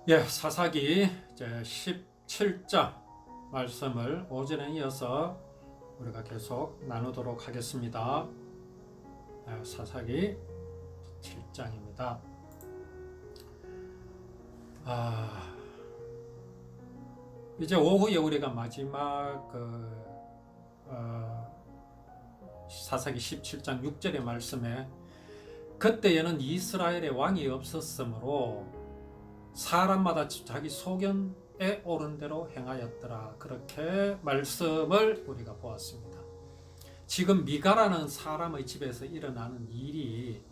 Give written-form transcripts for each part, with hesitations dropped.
예, 사사기 이제 17장 말씀을 오전에 이어서 우리가 계속 나누도록 하겠습니다. 예, 사사기 7장입니다. 이제 오후에 우리가 마지막 사사기 17장 6절의 말씀에 그때에는 이스라엘의 왕이 없었으므로 사람마다 자기 소견에 오른 대로 행하였더라. 그렇게 말씀을 우리가 보았습니다. 지금 미가라는 사람의 집에서 일어나는 일이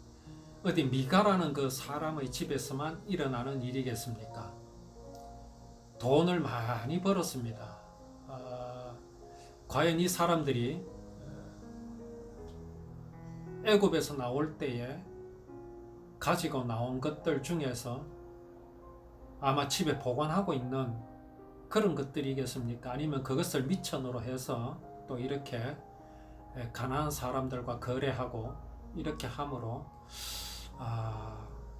어디 미가라는 그 사람의 집에서만 일어나는 일이겠습니까? 돈을 많이 벌었습니다. 과연 이 사람들이 애굽에서 나올 때에 가지고 나온 것들 중에서 아마 집에 보관하고 있는 그런 것들이겠습니까? 아니면 그것을 미천으로 해서 또 이렇게 가난한 사람들과 거래하고 이렇게 함으로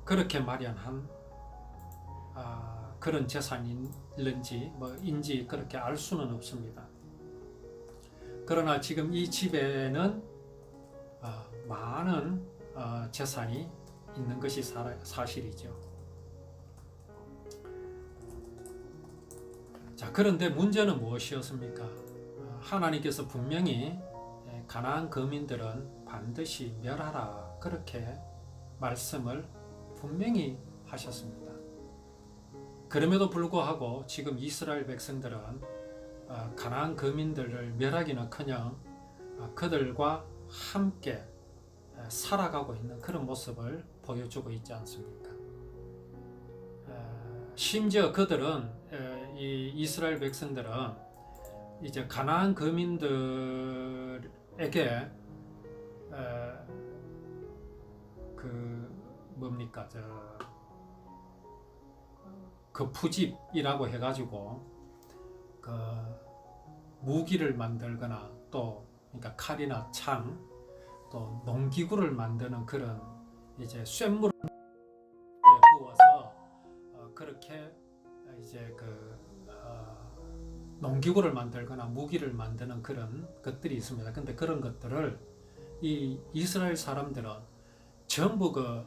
그렇게 마련한 그런 재산인지 뭐인지 그렇게 알 수는 없습니다. 그러나 지금 이 집에는 많은 재산이 있는 것이 사실이죠. 자, 그런데 문제는 무엇이었습니까? 하나님께서 분명히 가나안 거민들은 반드시 멸하라 그렇게 말씀을 분명히 하셨습니다. 그럼에도 불구하고 지금 이스라엘 백성들은 가나안 거민들을 멸하기는커녕 그들과 함께 살아가고 있는 그런 모습을 보여주고 있지 않습니까? 심지어 그들은 이 이스라엘 백성들은 이제 가나안 거민들에게 그 푸집이라고 해가지고 그 무기를 만들거나 또 그러니까 칼이나 창 또 농기구를 만드는 그런 이제 쇳물을 부어서 그렇게 이제 농기구를 만들거나 무기를 만드는 그런 것들이 있습니다. 근데 그런 것들을 이 이스라엘 사람들은 전부 그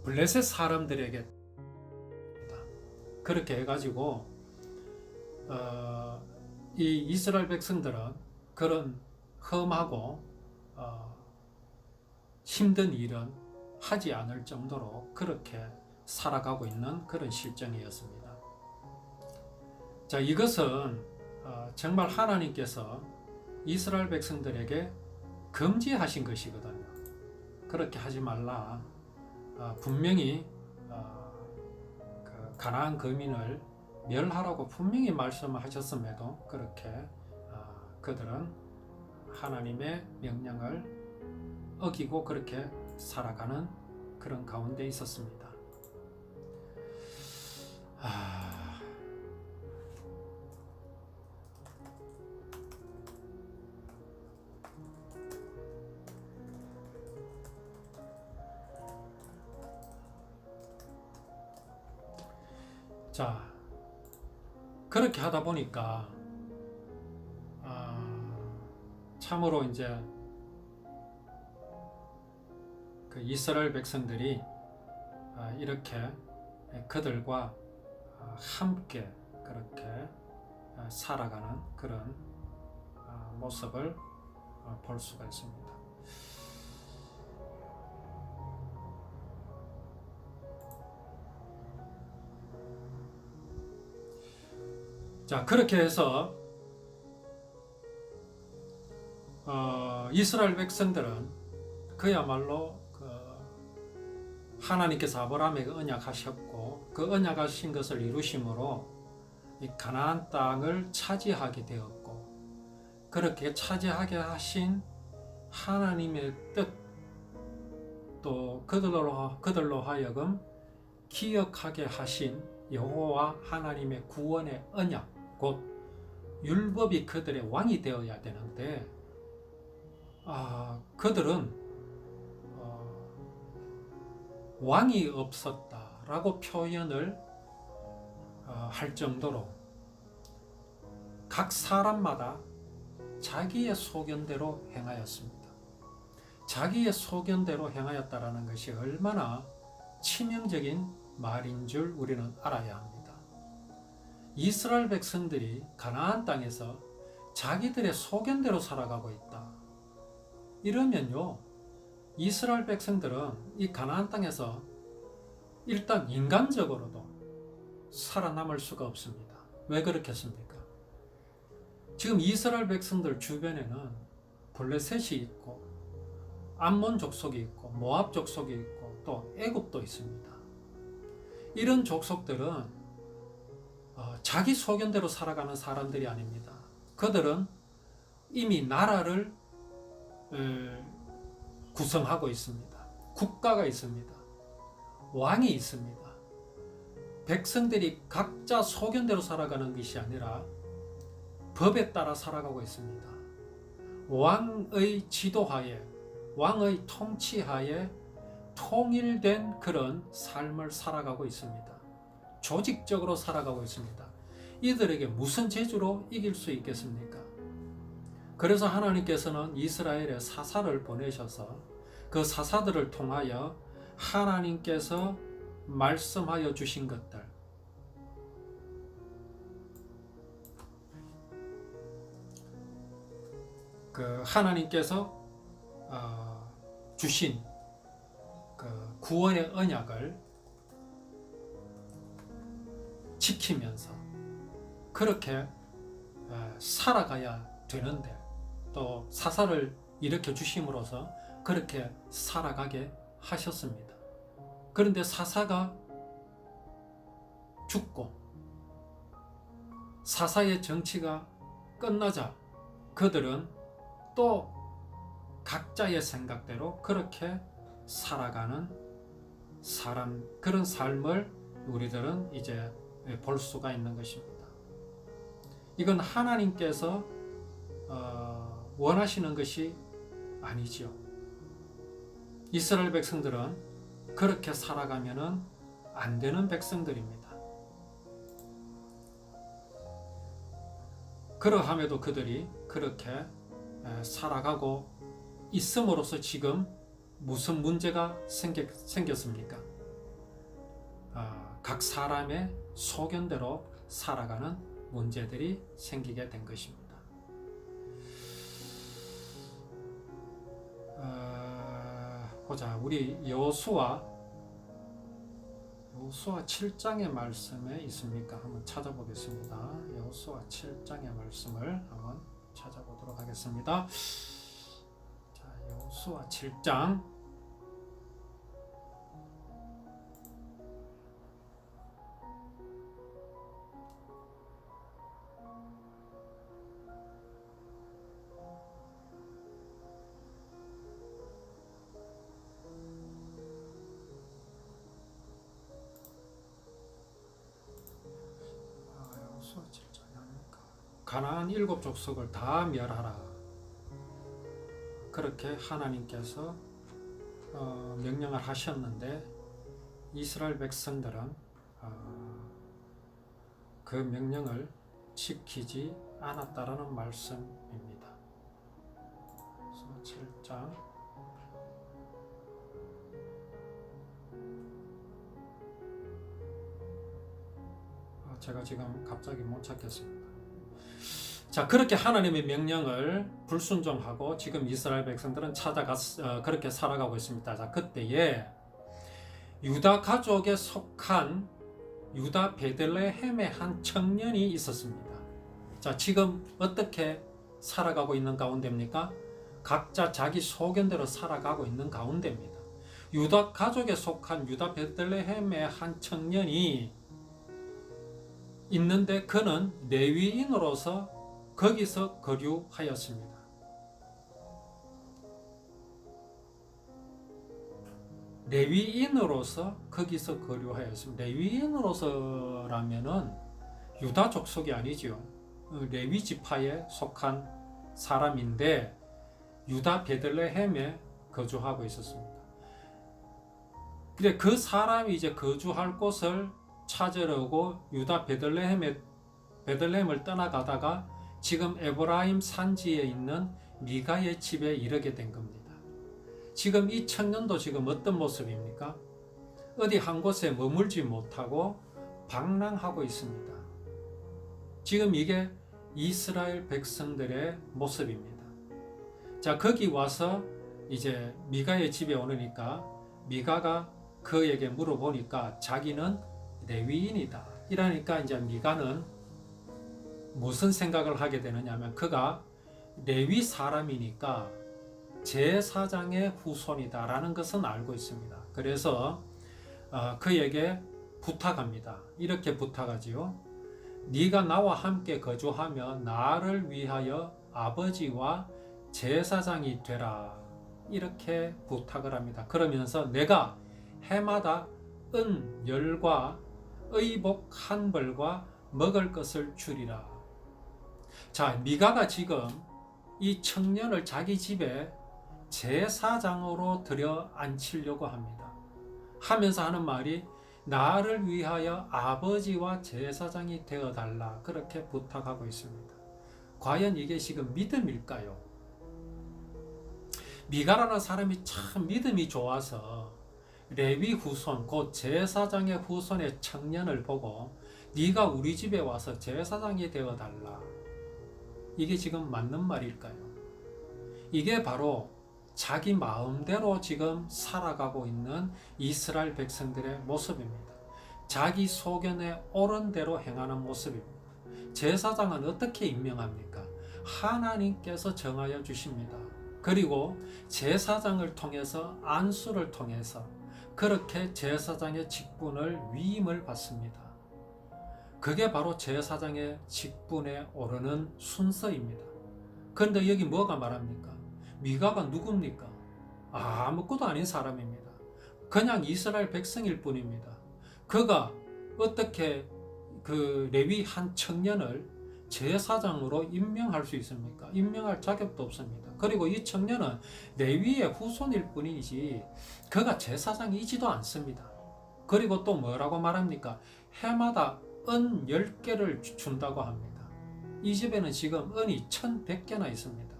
블레셋 사람들에게 그렇게 해가지고 이 이스라엘 백성들은 그런 험하고 힘든 일은 하지 않을 정도로 그렇게 살아가고 있는 그런 실정이었습니다. 자, 이것은 정말 하나님께서 이스라엘 백성들에게 금지하신 것이거든요. 그렇게 하지 말라. 분명히 그 가나안 거민을 멸하라고 분명히 말씀하셨음에도 그렇게 그들은 하나님의 명령을 어기고 그렇게 살아가는 그런 가운데 있었습니다. 자, 그렇게 하다 보니까 참으로 이제 그 이스라엘 백성들이 이렇게 그들과 함께 그렇게 살아가는 그런 모습을 볼 수가 있습니다. 자, 그렇게 해서 이스라엘 백성들은 그야말로 하나님께서 아브라함에게 언약하셨고 그 언약하신 것을 이루심으로 이 가나안 땅을 차지하게 되었고 그렇게 차지하게 하신 하나님의 뜻 또 그들로 하여금 기억하게 하신 여호와 하나님의 구원의 언약 곧 율법이 그들의 왕이 되어야 되는데 그들은 왕이 없었다라고 표현을 할 정도로 각 사람마다 자기의 소견대로 행하였습니다. 자기의 소견대로 행하였다라는 것이 얼마나 치명적인 말인 줄 우리는 알아야 합니다. 이스라엘 백성들이 가나안 땅에서 자기들의 소견대로 살아가고 있다. 이러면요, 이스라엘 백성들은 이 가나안 땅에서 일단 인간적으로도 살아남을 수가 없습니다. 왜 그렇겠습니까? 지금 이스라엘 백성들 주변에는 블레셋이 있고 암몬 족속이 있고 모압 족속이 있고 또 애굽도 있습니다. 이런 족속들은 자기 소견대로 살아가는 사람들이 아닙니다. 그들은 이미 나라를 구성하고 있습니다. 국가가 있습니다. 왕이 있습니다. 백성들이 각자 소견대로 살아가는 것이 아니라 법에 따라 살아가고 있습니다. 왕의 지도하에, 왕의 통치하에 통일된 그런 삶을 살아가고 있습니다. 조직적으로 살아가고 있습니다. 이들에게 무슨 재주로 이길 수 있겠습니까? 그래서 하나님께서는 이스라엘에 사사를 보내셔서 그 사사들을 통하여 하나님께서 말씀하여 주신 것들, 그 하나님께서 주신 그 구원의 언약을 지키면서 그렇게 살아가야 되는데, 또 사사를 일으켜 주심으로써 그렇게 살아가게 하셨습니다. 그런데 사사가 죽고 사사의 정치가 끝나자 그들은 또 각자의 생각대로 그렇게 살아가는 그런 삶을 우리들은 이제 볼 수가 있는 것입니다. 이건 하나님께서 원하시는 것이 아니지요. 이스라엘 백성들은 그렇게 살아가면은 안 되는 백성들입니다. 그러함에도 그들이 그렇게 살아가고 있음으로써 지금 무슨 문제가 생겼습니까? 각 사람의 소견대로 살아가는 문제들이 생기게 된 것입니다. 보자, 우리 여호수아 7장의 말씀에 있습니까? 한번 찾아보겠습니다. 여호수아 7장의 말씀을 한번 찾아보도록 하겠습니다. 자, 여호수아 7장 가나안 7족속을 다 멸하라. 그렇게 하나님께서 명령을 하셨는데 이스라엘 백성들은 그 명령을 지키지 않았다라는 말씀입니다. 7장 제가 지금 갑자기 못 찾겠습니다. 자, 그렇게 하나님의 명령을 불순종하고 지금 이스라엘 백성들은 그렇게 살아가고 있습니다. 자, 그때에 유다 가족에 속한 유다 베들레헴의 한 청년이 있었습니다. 자, 지금 어떻게 살아가고 있는 가운데입니까? 각자 자기 소견대로 살아가고 있는 가운데입니다. 유다 가족에 속한 유다 베들레헴의 한 청년이 있는데 그는 레위인으로서 거기서 거류하였습니다. 레위인으로서 거기서 거류하였습니다. 레위인으로서라면은 유다 족속이 아니죠. 레위 지파에 속한 사람인데 유다 베들레헴에 거주하고 있었습니다. 근데 그 사람이 이제 거주할 곳을 찾으려고 유다 베들레헴을 떠나가다가 지금 에브라임 산지에 있는 미가의 집에 이르게 된 겁니다. 지금 이 청년도 지금 어떤 모습입니까? 어디 한 곳에 머물지 못하고 방랑하고 있습니다. 지금 이게 이스라엘 백성들의 모습입니다. 자, 거기 와서 이제 미가의 집에 오르니까 미가가 그에게 물어보니까 자기는 레위인이다. 이러니까 이제 미가는 무슨 생각을 하게 되느냐면 그가 레위 사람이니까 제사장의 후손이다라는 것은 알고 있습니다. 그래서 그에게 부탁합니다. 이렇게 부탁하지요. 네가 나와 함께 거주하며 나를 위하여 아버지와 제사장이 되라. 이렇게 부탁을 합니다. 그러면서 내가 해마다 은 열과 의복 한 벌과 먹을 것을 주리라. 자, 미가가 지금 이 청년을 자기 집에 제사장으로 들여 앉히려고 합니다. 하면서 하는 말이 나를 위하여 아버지와 제사장이 되어달라. 그렇게 부탁하고 있습니다. 과연 이게 지금 믿음일까요? 미가라는 사람이 참 믿음이 좋아서 레위 후손, 곧 제사장의 후손의 청년을 보고 네가 우리 집에 와서 제사장이 되어달라. 이게 지금 맞는 말일까요? 이게 바로 자기 마음대로 지금 살아가고 있는 이스라엘 백성들의 모습입니다. 자기 소견에 옳은 대로 행하는 모습입니다. 제사장은 어떻게 임명합니까? 하나님께서 정하여 주십니다. 그리고 제사장을 통해서 안수를 통해서 그렇게 제사장의 직분을 위임을 받습니다. 그게 바로 제사장의 직분에 오르는 순서입니다. 그런데 여기 뭐가 말합니까? 미가가 누굽니까? 아무것도 아닌 사람입니다. 그냥 이스라엘 백성일 뿐입니다. 그가 어떻게 그 레위 한 청년을 제사장으로 임명할 수 있습니까? 임명할 자격도 없습니다. 그리고 이 청년은 레위의 후손일 뿐이지 그가 제사장이지도 않습니다. 그리고 또 뭐라고 말합니까? 해마다 은 10개를 준다고 합니다. 이 집에는 지금 은이 1100개나 있습니다.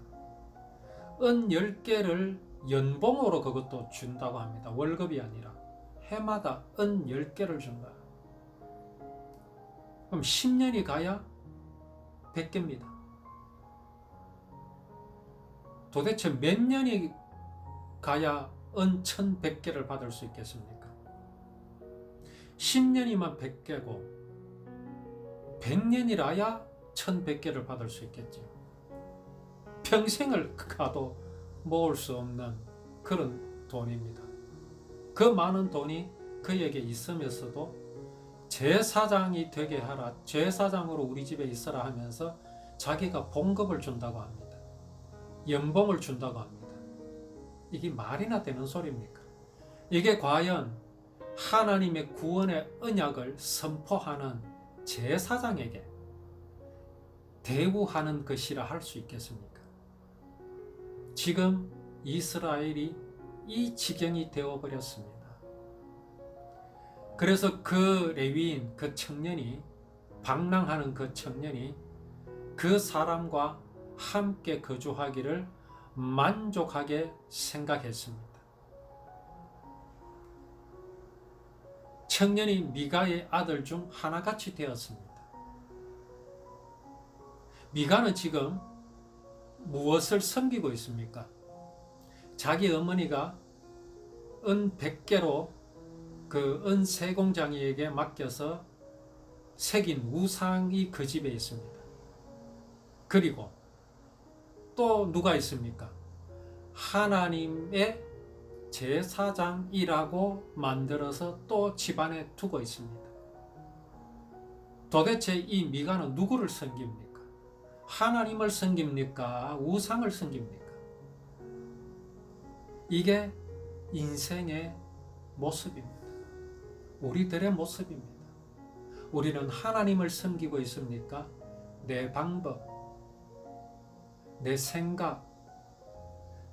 은 10개를 연봉으로 그것도 준다고 합니다. 월급이 아니라 해마다 은 10개를 준다. 그럼 10년이 가야 100개입니다. 도대체 몇 년이 가야 은 1100개를 받을 수 있겠습니까? 10년이면 100개고 100년이라야 1100개를 받을 수 있겠죠. 평생을 가도 모을 수 없는 그런 돈입니다. 그 많은 돈이 그에게 있으면서도 제사장이 되게 하라, 제사장으로 우리 집에 있어라 하면서 자기가 봉급을 준다고 합니다. 연봉을 준다고 합니다. 이게 말이나 되는 소리입니까? 이게 과연 하나님의 구원의 언약을 선포하는 제사장에게 대우하는 것이라 할 수 있겠습니까? 지금 이스라엘이 이 지경이 되어버렸습니다. 그래서 그 레위인, 그 청년이, 방랑하는 그 청년이 그 사람과 함께 거주하기를 만족하게 생각했습니다. 청년이 미가의 아들 중 하나같이 되었습니다. 미가는 지금 무엇을 섬기고 있습니까? 자기 어머니가 은 100개로 그 은 세공장이에게 맡겨서 새긴 우상이 그 집에 있습니다. 그리고 또 누가 있습니까? 하나님의 제사장이라고 만들어서 또 집안에 두고 있습니다. 도대체 이 미가는 누구를 섬깁니까? 하나님을 섬깁니까? 우상을 섬깁니까? 이게 인생의 모습입니다. 우리들의 모습입니다. 우리는 하나님을 섬기고 있습니까? 내 방법, 내 생각,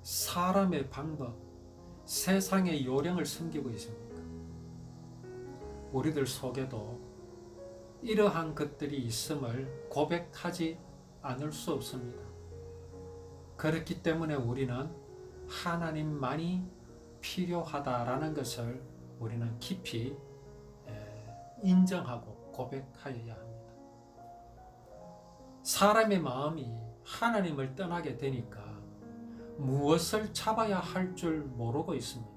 사람의 방법, 세상의 요령을 섬기고 있습니까? 우리들 속에도 이러한 것들이 있음을 고백하지 않을 수 없습니다. 그렇기 때문에 우리는 하나님만이 필요하다라는 것을 우리는 깊이 인정하고 고백하여야 합니다. 사람의 마음이 하나님을 떠나게 되니까 무엇을 잡아야 할 줄 모르고 있습니다.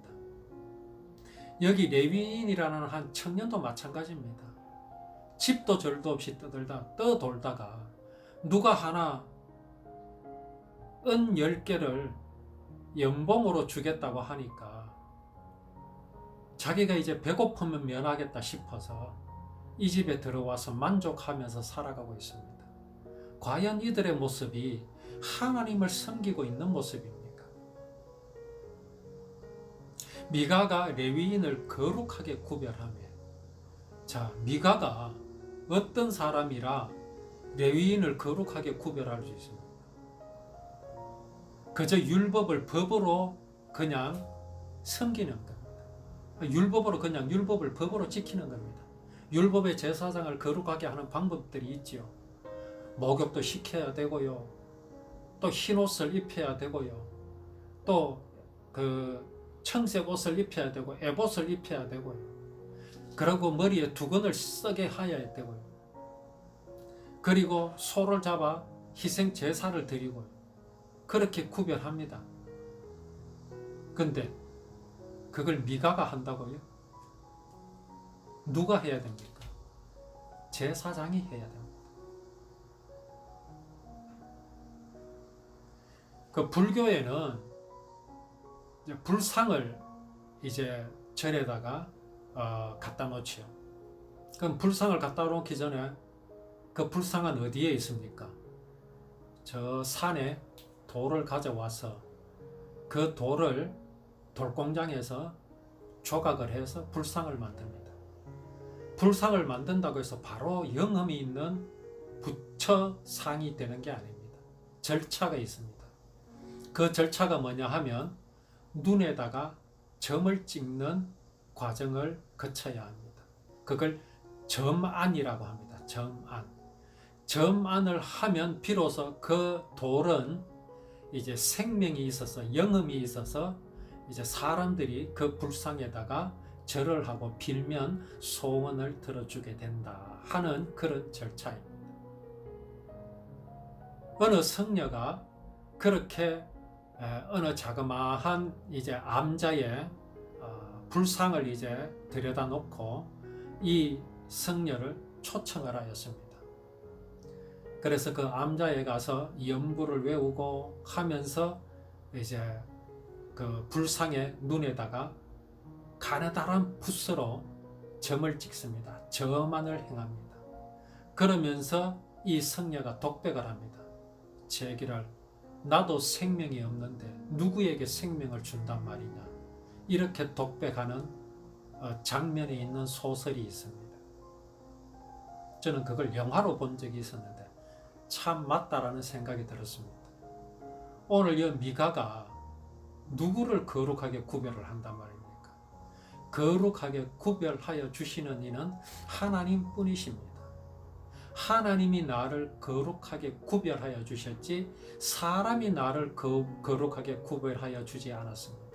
여기 레위인이라는 한 청년도 마찬가지입니다. 집도 절도 없이 떠돌다가 누가 하나 은 10개를 연봉으로 주겠다고 하니까 자기가 이제 배고프면 면하겠다 싶어서 이 집에 들어와서 만족하면서 살아가고 있습니다. 과연 이들의 모습이 하나님을 섬기고 있는 모습입니까? 미가가 레위인을 거룩하게 구별하며, 자, 미가가 어떤 사람이라 레위인을 거룩하게 구별할 수 있습니까? 그저 율법을 법으로 그냥 섬기는 겁니다. 율법으로 그냥 율법을 법으로 지키는 겁니다. 율법의 제사장을 거룩하게 하는 방법들이 있지요. 목욕도 시켜야 되고요. 또 흰옷을 입혀야 되고요. 또 청색 옷을 입혀야 되고 에봇을 입혀야 되고요. 그리고 머리에 두건을 쓰게 하여야 되고요. 그리고 소를 잡아 희생 제사를 드리고요. 그렇게 구별합니다. 근데 그걸 미가가 한다고요? 누가 해야 됩니까? 제사장이 해야 됩니다. 그 불교에는 불상을 이제 절에다가 갖다 놓지요. 그럼 불상을 갖다 놓기 전에 그 불상은 어디에 있습니까? 저 산에 돌을 가져와서 그 돌을 돌공장에서 조각을 해서 불상을 만듭니다. 불상을 만든다고 해서 바로 영험이 있는 부처상이 되는 게 아닙니다. 절차가 있습니다. 그 절차가 뭐냐 하면 눈에다가 점을 찍는 과정을 거쳐야 합니다. 그걸 점안이라고 합니다. 점안. 점안을 하면 비로소 그 돌은 이제 생명이 있어서 영음이 있어서 이제 사람들이 그 불상에다가 절을 하고 빌면 소원을 들어주게 된다 하는 그런 절차입니다. 어느 성녀가 그렇게 어느 자그마한 이제 암자의 불상을 이제 들여다 놓고 이 성녀를 초청을 하였습니다. 그래서 그 암자에 가서 연부를 외우고 하면서 이제 그 불상의 눈에다가 가느다란 붓으로 점을 찍습니다. 점안을 행합니다. 그러면서 이 성녀가 독백을 합니다. 제기를 나도 생명이 없는데 누구에게 생명을 준단 말이냐. 이렇게 독백하는 장면에 있는 소설이 있습니다. 저는 그걸 영화로 본 적이 있었는데 참 맞다라는 생각이 들었습니다. 오늘 이 미가가 누구를 거룩하게 구별을 한단 말입니까? 거룩하게 구별하여 주시는 이는 하나님뿐이십니다. 하나님이 나를 거룩하게 구별하여 주셨지 사람이 나를 거룩하게 구별하여 주지 않았습니다.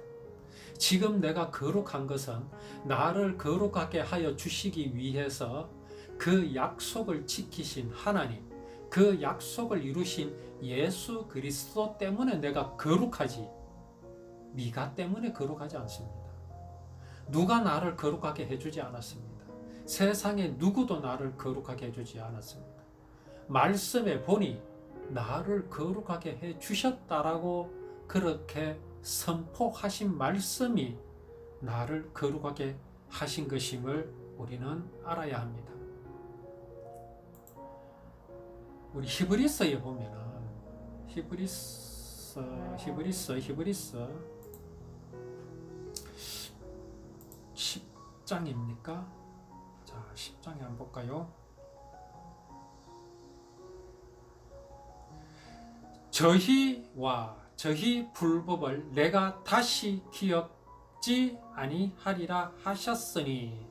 지금 내가 거룩한 것은 나를 거룩하게 하여 주시기 위해서 그 약속을 지키신 하나님, 그 약속을 이루신 예수 그리스도 때문에 내가 거룩하지 미가 때문에 거룩하지 않습니다. 누가 나를 거룩하게 해주지 않았습니다. 세상에 누구도 나를 거룩하게 해주지 않았습니다. 말씀에 보니 나를 거룩하게 해주셨다라고 그렇게 선포하신 말씀이 나를 거룩하게 하신 것임을 우리는 알아야 합니다. 우리 히브리서에 보면은 히브리서 10장입니까? 자, 10장에 한번 볼까요? 저희 불법을 내가 다시 기억지 아니하리라 하셨으니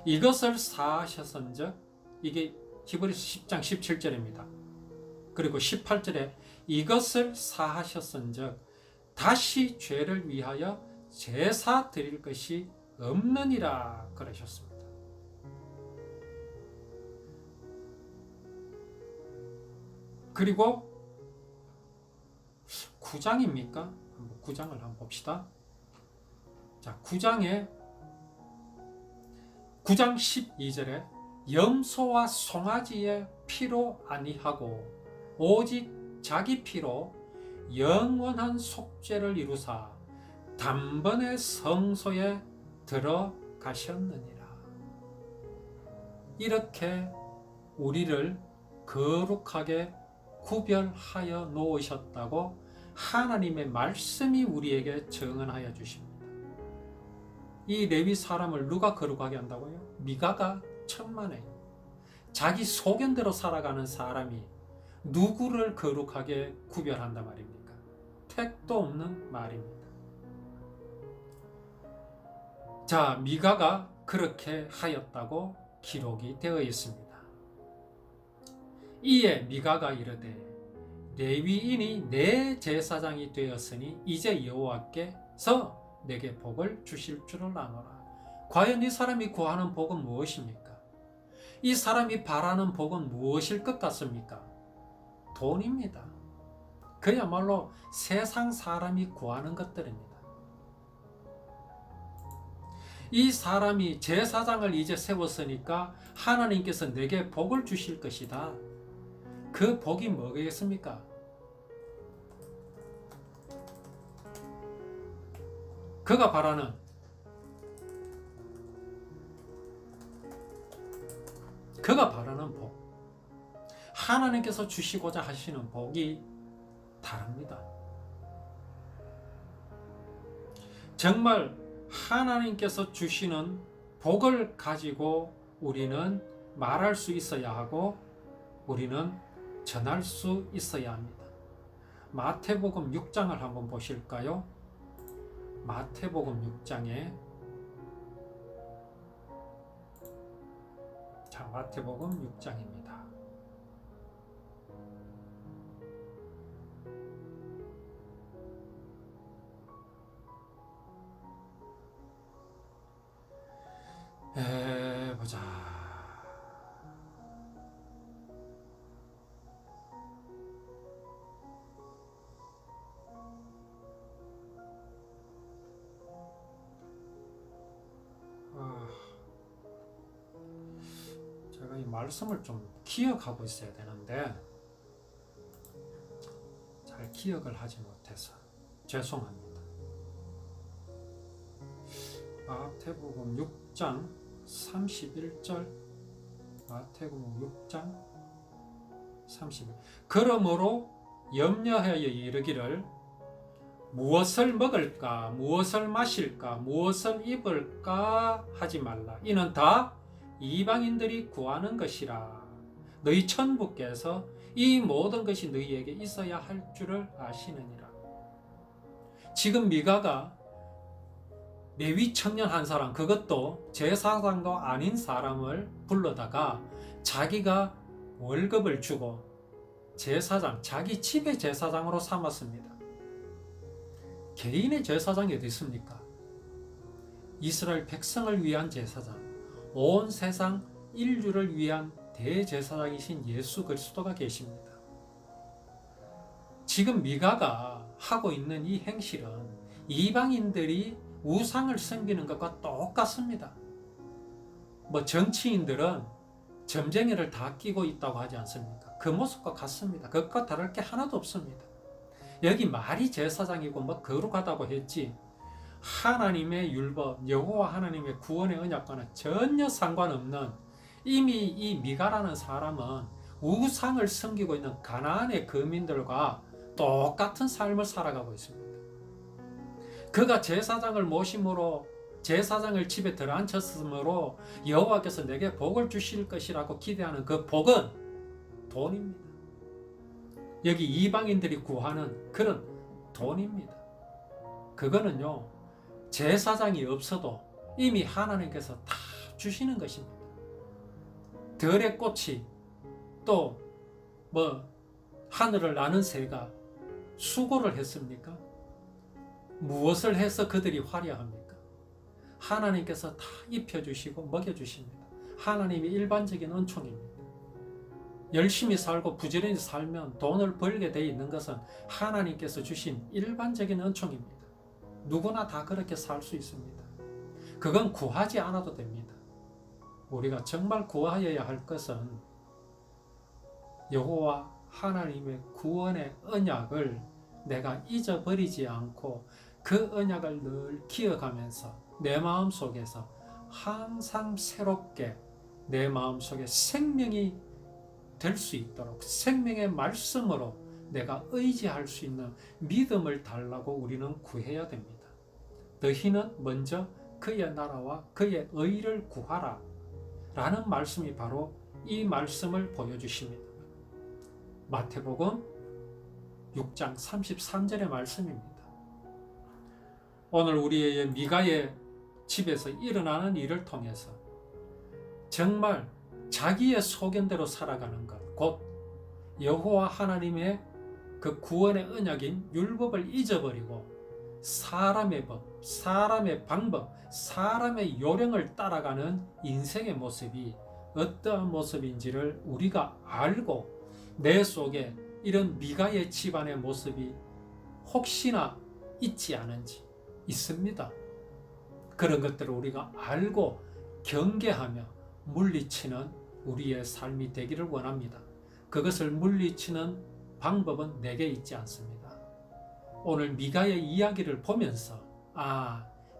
이것을 사하셨은즉, 이게 히브리서 10장 17절입니다. 그리고 18절에 이것을 사하셨은즉 다시 죄를 위하여 제사 드릴 것이 없느니라 그러셨습니다. 그리고 9장입니까? 9장을 한번 봅시다. 자, 9장 12절에 염소와 송아지의 피로 아니하고 오직 자기 피로 영원한 속죄를 이루사 단번에 성소에 들어가셨느니라. 이렇게 우리를 거룩하게 구별하여 놓으셨다고 하나님의 말씀이 우리에게 증언하여 주십니다. 이 레위 사람을 누가 거룩하게 한다고요? 미가가 천만에 자기 소견대로 살아가는 사람이 누구를 거룩하게 구별한단 말입니까? 택도 없는 말입니다. 자, 미가가 그렇게 하였다고 기록이 되어 있습니다. 이에 미가가 이르되 레위인이 내 제사장이 되었으니 이제 여호와께서 내게 복을 주실 줄을 아노라. 과연 이 사람이 구하는 복은 무엇입니까? 이 사람이 바라는 복은 무엇일 것 같습니까? 돈입니다. 그야말로 세상 사람이 구하는 것들입니다. 이 사람이 제사장을 이제 세웠으니까 하나님께서 내게 복을 주실 것이다. 그 복이 뭐겠습니까? 그가 바라는 복, 하나님께서 주시고자 하시는 복이 다릅니다. 정말 하나님께서 주시는 복을 가지고 우리는 말할 수 있어야 하고 우리는 전할 수 있어야 합니다. 마태복음 6장을 한번 보실까요? 마태복음 6장에 마태복음 6장입니다. 보자. 제가 이 말씀을 좀 기억하고 있어야 되는데 잘 기억을 하지 못해서 죄송합니다. 마태복음 6장 31절, 마태복음 6장 31절. 그러므로 염려하여 이르기를 무엇을 먹을까, 무엇을 마실까, 무엇을 입을까 하지 말라. 이는 다 이방인들이 구하는 것이라. 너희 천부께서 이 모든 것이 너희에게 있어야 할 줄을 아시느니라. 지금 미가가 레위 청년 한 사람, 그것도 제사장도 아닌 사람을 불러다가 자기가 월급을 주고 제사장, 자기 집의 제사장으로 삼았습니다. 개인의 제사장이 어디 있습니까? 이스라엘 백성을 위한 제사장, 온 세상 인류를 위한 대제사장이신 예수 그리스도가 계십니다. 지금 미가가 하고 있는 이 행실은 이방인들이 우상을 섬기는 것과 똑같습니다. 정치인들은 점쟁이를 다 끼고 있다고 하지 않습니까? 그 모습과 같습니다. 그것과 다를 게 하나도 없습니다. 여기 말이 제사장이고 거룩하다고 했지 하나님의 율법, 여호와 하나님의 구원의 언약과는 전혀 상관없는, 이미 이 미가라는 사람은 우상을 섬기고 있는 가나안의 거민들과 똑같은 삶을 살아가고 있습니다. 그가 제사장을 모심으로 제사장을 집에 들어앉혔으므로 여호와께서 내게 복을 주실 것이라고 기대하는 그 복은 돈입니다. 여기 이방인들이 구하는 그런 돈입니다. 그거는요, 제사장이 없어도 이미 하나님께서 다 주시는 것입니다. 들의 꽃이 또 하늘을 나는 새가 수고를 했습니까? 무엇을 해서 그들이 화려합니까? 하나님께서 다 입혀주시고 먹여주십니다. 하나님의 일반적인 은총입니다. 열심히 살고 부지런히 살면 돈을 벌게 돼 있는 것은 하나님께서 주신 일반적인 은총입니다. 누구나 다 그렇게 살 수 있습니다. 그건 구하지 않아도 됩니다. 우리가 정말 구하여야 할 것은 여호와 하나님의 구원의 언약을 내가 잊어버리지 않고 그 언약을 늘 기억하면서 내 마음속에서 항상 새롭게 내 마음속에 생명이 될 수 있도록 생명의 말씀으로 내가 의지할 수 있는 믿음을 달라고 우리는 구해야 됩니다. 너희는 먼저 그의 나라와 그의 의를 구하라 라는 말씀이 바로 이 말씀을 보여주십니다. 마태복음 6장 33절의 말씀입니다. 오늘 우리의 미가의 집에서 일어나는 일을 통해서 정말 자기의 소견대로 살아가는 것, 곧 여호와 하나님의 그 구원의 언약인 율법을 잊어버리고 사람의 법, 사람의 방법, 사람의 요령을 따라가는 인생의 모습이 어떠한 모습인지를 우리가 알고 내 속에 이런 미가의 집안의 모습이 혹시나 있지 않은지 있습니다. 그런 것들을 우리가 알고 경계하며 물리치는 우리의 삶이 되기를 원합니다. 그것을 물리치는 방법은 내게 있지 않습니다. 오늘 미가의 이야기를 보면서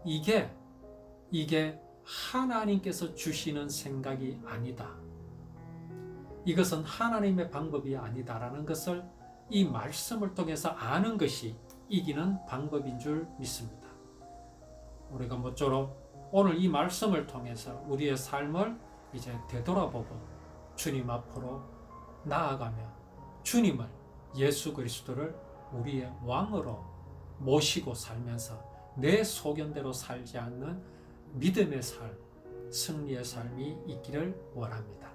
이게 하나님께서 주시는 생각이 아니다. 이것은 하나님의 방법이 아니다라는 것을 이 말씀을 통해서 아는 것이 이기는 방법인 줄 믿습니다. 우리가 모쪼록 오늘 이 말씀을 통해서 우리의 삶을 이제 되돌아보고 주님 앞으로 나아가며 주님을 예수 그리스도를 우리의 왕으로 모시고 살면서 내 소견대로 살지 않는 믿음의 삶, 승리의 삶이 있기를 원합니다.